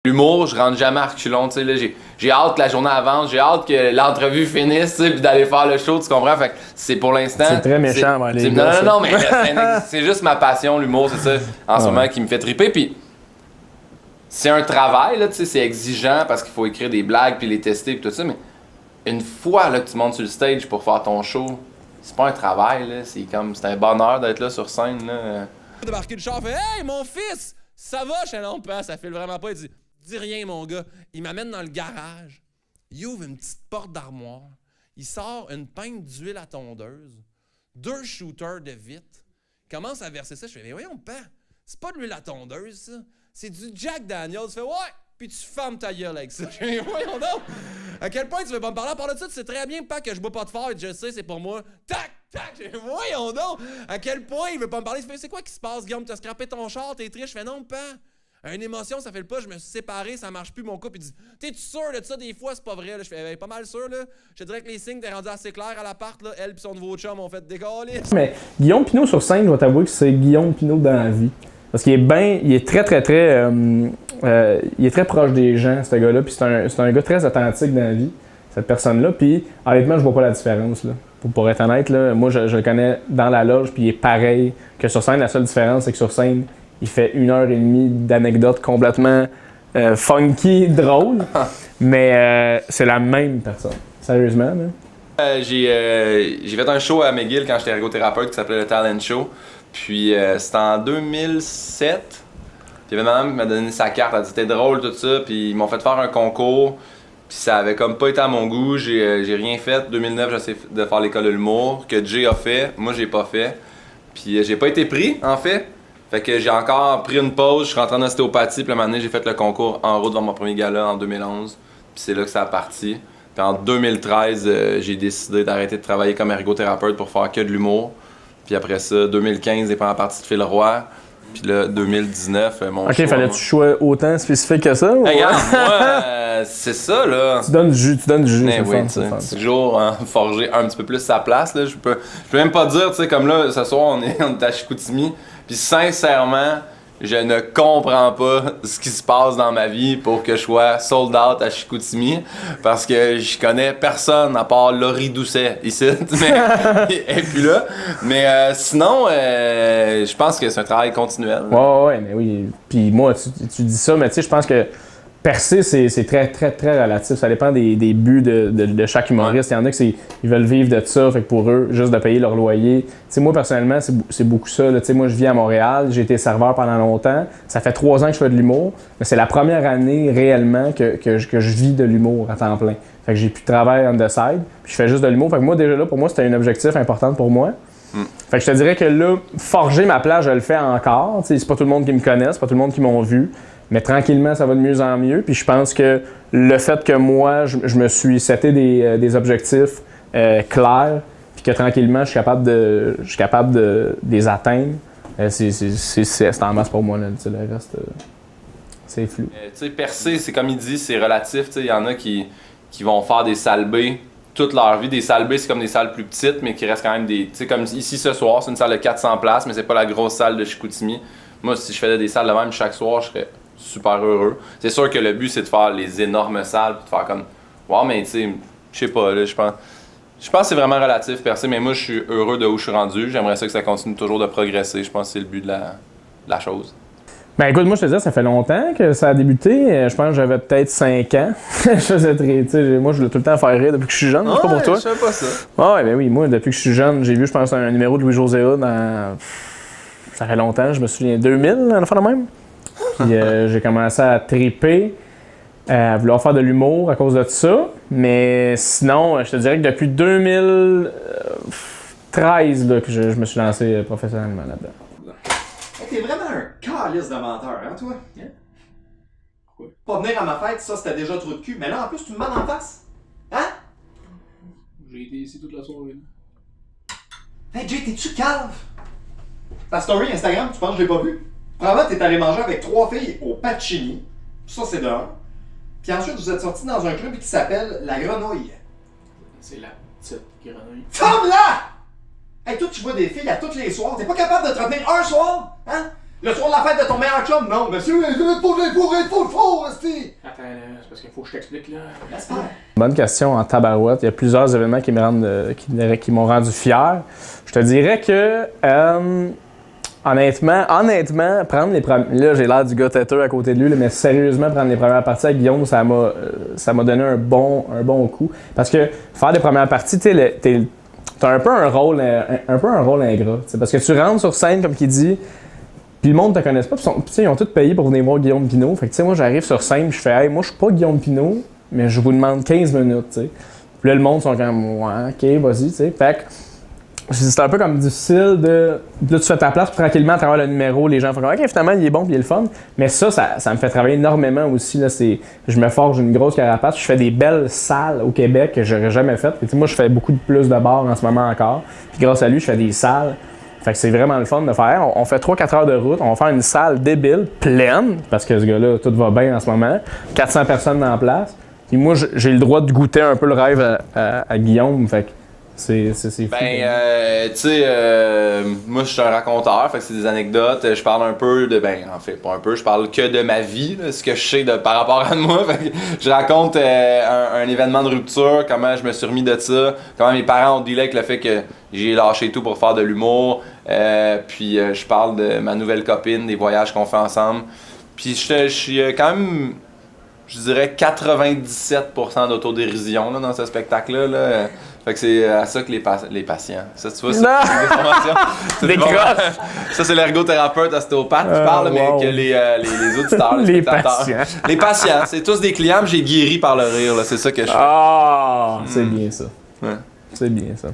L'humour, je rentre jamais à reculons, tu sais, là, j'ai hâte que la journée avance, j'ai hâte que l'entrevue finisse, tu sais, puis d'aller faire le show, tu comprends? Fait que c'est pour l'instant... C'est très méchant, moi, les gars. Non, mais c'est juste ma passion, l'humour, c'est ça, en ce moment, qui me fait triper, puis c'est un travail, là, tu sais, c'est exigeant, parce qu'il faut écrire des blagues, puis les tester, puis tout ça, mais une fois, là, que tu montes sur le stage pour faire ton show, c'est pas un travail, là, c'est un bonheur d'être là sur scène, là. Débarquer du char, fait « Hey, mon fils! Ça va? » Je fais « Non, pas, ça file vraiment pas. » Il dit « Dis rien, mon gars. » Il m'amène dans le garage. Il ouvre une petite porte d'armoire. Il sort une pinte d'huile à tondeuse, 2 shooters de vitre. Il commence à verser ça. Je fais « Mais voyons, pas. C'est pas de l'huile à tondeuse, ça. C'est du Jack Daniels. » Il fait « Ouais. » Puis tu fermes ta gueule avec ça. Je fais « Voyons donc. À quel point tu veux pas me parler? Par là de ça, tu sais très bien, pas que je bois pas de fort et je sais, c'est pour moi. Tac! Tac! Je fais « Voyons donc. À quel point il veut pas me parler? » Il fait « C'est quoi qui se passe, Guillaume? T'as scrappé ton char, t'es triste? » Je fais « Non, pas. Une émotion, ça fait le pas, je me suis séparé, ça marche plus, mon couple, il dit « T'es-tu sûr de ça des fois? C'est pas vrai. » Là, je fais « Pas mal sûr, là. Je te dirais que les signes étaient rendus assez clairs à l'appart, là. Elle pis son nouveau chum ont fait décoller. » Mais Guillaume Pinot sur scène, je vais t'avouer que c'est Guillaume Pinot dans la vie. Parce qu'il est il est il est très proche des gens, ce gars-là, puis c'est un gars très authentique dans la vie, cette personne-là, puis honnêtement, je vois pas la différence, là. Pour être honnête, là, moi, je le connais dans la loge, puis il est pareil que sur scène. La seule différence, c'est que sur scène, il fait 1h30 d'anecdotes complètement funky, drôles, mais c'est la même personne, sérieusement. J'ai fait un show à McGill quand j'étais ergothérapeute qui s'appelait le Talent Show. Puis c'était en 2007. Puis il y avait une madame qui m'a donné sa carte, elle dit c'était drôle tout ça. Puis ils m'ont fait faire un concours. Puis ça avait comme pas été à mon goût, j'ai rien fait. 2009, j'ai essayé de faire l'école de l'humour que Jay a fait, moi j'ai pas fait. Puis j'ai pas été pris en fait. Fait que j'ai encore pris une pause, je suis rentré en ostéopathie. Puis à un moment donné, j'ai fait le concours en route devant mon premier gala en 2011. Puis c'est là que ça a parti. Puis en 2013, j'ai décidé d'arrêter de travailler comme ergothérapeute pour faire que de l'humour. Puis après ça, 2015, j'ai pris en partie de Phil Roy. Puis là, 2019, mon OK, choix, fallait-tu choix autant spécifique que ça? Ou... Regarde, moi, c'est ça, là. Tu donnes du jus, Mais oui, tu sais, toujours forger un petit peu plus sa place, là. Je peux même pas dire, tu sais, comme là, ce soir, on est à Chicoutimi. Puis sincèrement, je ne comprends pas ce qui se passe dans ma vie pour que je sois sold out à Chicoutimi parce que je connais personne à part Laurie Doucet ici, et puis là. Mais sinon, je pense que c'est un travail continuel. Ouais, mais oui. Puis moi, tu dis ça, mais tu sais, je pense que percer, c'est très, très, très relatif. Ça dépend des buts de chaque humoriste. Il y en a qui ils veulent vivre de ça, fait que pour eux, juste de payer leur loyer. Tu sais, moi, personnellement, c'est beaucoup ça. Tu sais, moi, je vis à Montréal, j'ai été serveur pendant longtemps. Ça fait 3 ans que je fais de l'humour, mais c'est la première année réellement que je vis de l'humour à temps plein. Fait que j'ai plus de travail on the side, puis je fais juste de l'humour. Fait que moi, déjà là, pour moi, c'était un objectif important pour moi. Fait que je te dirais que là, forger ma place, je le fais encore. Tu sais, c'est pas tout le monde qui me connaît, c'est pas tout le monde qui m'ont vu. Mais tranquillement, ça va de mieux en mieux. Puis je pense que le fait que moi, je me suis seté des objectifs clairs, puis que tranquillement, je suis capable de les atteindre, c'est en masse pour moi. Là, le reste, c'est flou. Tu sais, percer, c'est comme il dit, c'est relatif. Il y en a qui vont faire des salles B toute leur vie. Des salles B, c'est comme des salles plus petites, mais qui restent quand même des... Tu sais, comme ici ce soir, c'est une salle de 400 places, mais c'est pas la grosse salle de Chicoutimi. Moi, si je faisais des salles de même chaque soir, je serais super heureux. C'est sûr que le but, c'est de faire les énormes salles, puis de faire comme... Wow, mais tu sais, je sais pas, là, je pense que c'est vraiment relatif, percer, mais moi, je suis heureux de où je suis rendu. J'aimerais ça que ça continue toujours de progresser. Je pense que c'est le but de la chose. Ben écoute, moi je te dis, ça fait longtemps que ça a débuté. Je pense que j'avais peut-être 5 ans. Je faisais moi je voulais tout le temps faire rire depuis que je suis jeune, pas pour toi. Je sais pas ça. Ouais, ben oui, moi depuis que je suis jeune, j'ai vu, je pense, un numéro de Louis-José dans... Ça fait longtemps, je me souviens, 2000, à la fin de même. Puis j'ai commencé à triper, à vouloir faire de l'humour à cause de ça. Mais sinon, je te dirais que depuis 2013 là, que je me suis lancé professionnellement là-dedans. T'es vraiment un calice de menteur, hein, toi? Yeah. Pourquoi? Pas venir à ma fête, ça, c'était déjà trop de cul. Mais là, en plus, tu me mens en face. Hein? J'ai été ici toute la soirée. Hey, Jay, t'es-tu calme? Ta story Instagram, tu penses que je l'ai pas vue? Probablement, t'es allé manger avec 3 filles au Pacini. Ça, c'est de 1. Puis ensuite, vous êtes sortis dans un club qui s'appelle La Grenouille. C'est la petite grenouille. Ferme-la! Hey, toi, tu vois des filles à tous les soirs. T'es pas capable de te retenir un soir? Hein? Le soir de la fête de ton meilleur chum, non, monsieur, il faut le faux, esti! Attends, là, c'est parce qu'il faut que je t'explique, là. Laisse faire. Bonne question en tabarouette. Il y a plusieurs événements qui qui m'ont rendu fier. Je te dirais que, honnêtement, prendre les premières... Là, j'ai l'air du gars têteux à côté de lui, là, mais sérieusement, prendre les premières parties avec Guillaume, ça m'a donné un bon coup. Parce que faire des premières parties, t'as un peu un rôle ingrat. T'sais, parce que tu rentres sur scène, comme qu'il dit, puis le monde te connaisse pas, puis ils ont tous payé pour venir voir Guillaume Pinault. Fait que tu sais, moi j'arrive sur scène, je fais hey, moi je suis pas Guillaume Pinault, mais je vous demande 15 minutes, tu sais. Puis là le monde sont comme ouais, OK, vas-y, tu sais. Fait que c'est un peu comme difficile de là tu fais ta place, puis tranquillement à travers le numéro, les gens font comme OK, finalement il est bon, puis il est le fun. Mais ça me fait travailler énormément aussi là, je me forge une grosse carapace, je fais des belles salles au Québec que j'aurais jamais faites. Puis moi je fais beaucoup de plus de bars en ce moment encore. Puis grâce à lui, je fais des salles. Fait que c'est vraiment le fun de faire. On fait 3-4 heures de route, on va faire une salle débile, pleine, parce que ce gars-là, tout va bien en ce moment. 400 personnes dans la place. Puis moi, j'ai le droit de goûter un peu le rêve à Guillaume. Fait que c'est fou. Ben, tu sais, moi je suis un raconteur, fait que c'est des anecdotes. Je parle un peu de, en fait, pas un peu, je parle que de ma vie, là, ce que je sais par rapport à moi. Fait que je raconte un événement de rupture, comment je me suis remis de ça, comment mes parents ont dealé avec le fait que j'ai lâché tout pour faire de l'humour. Puis je parle de ma nouvelle copine, des voyages qu'on fait ensemble. Puis je suis quand même, je dirais 97% d'autodérision là, dans ce spectacle-là. Là. Fait que c'est à ça que les patients. Ça, tu vois, c'est des formations. Des crosses! Ça, c'est l'ergothérapeute ostéopathe qui parle, wow. mais que les auditeurs, les spectateurs. patients. Les patients, c'est tous des clients, mais j'ai guéri par le rire. Là. C'est ça que je fais. Ah! C'est bien ça. Ouais. C'est bien ça.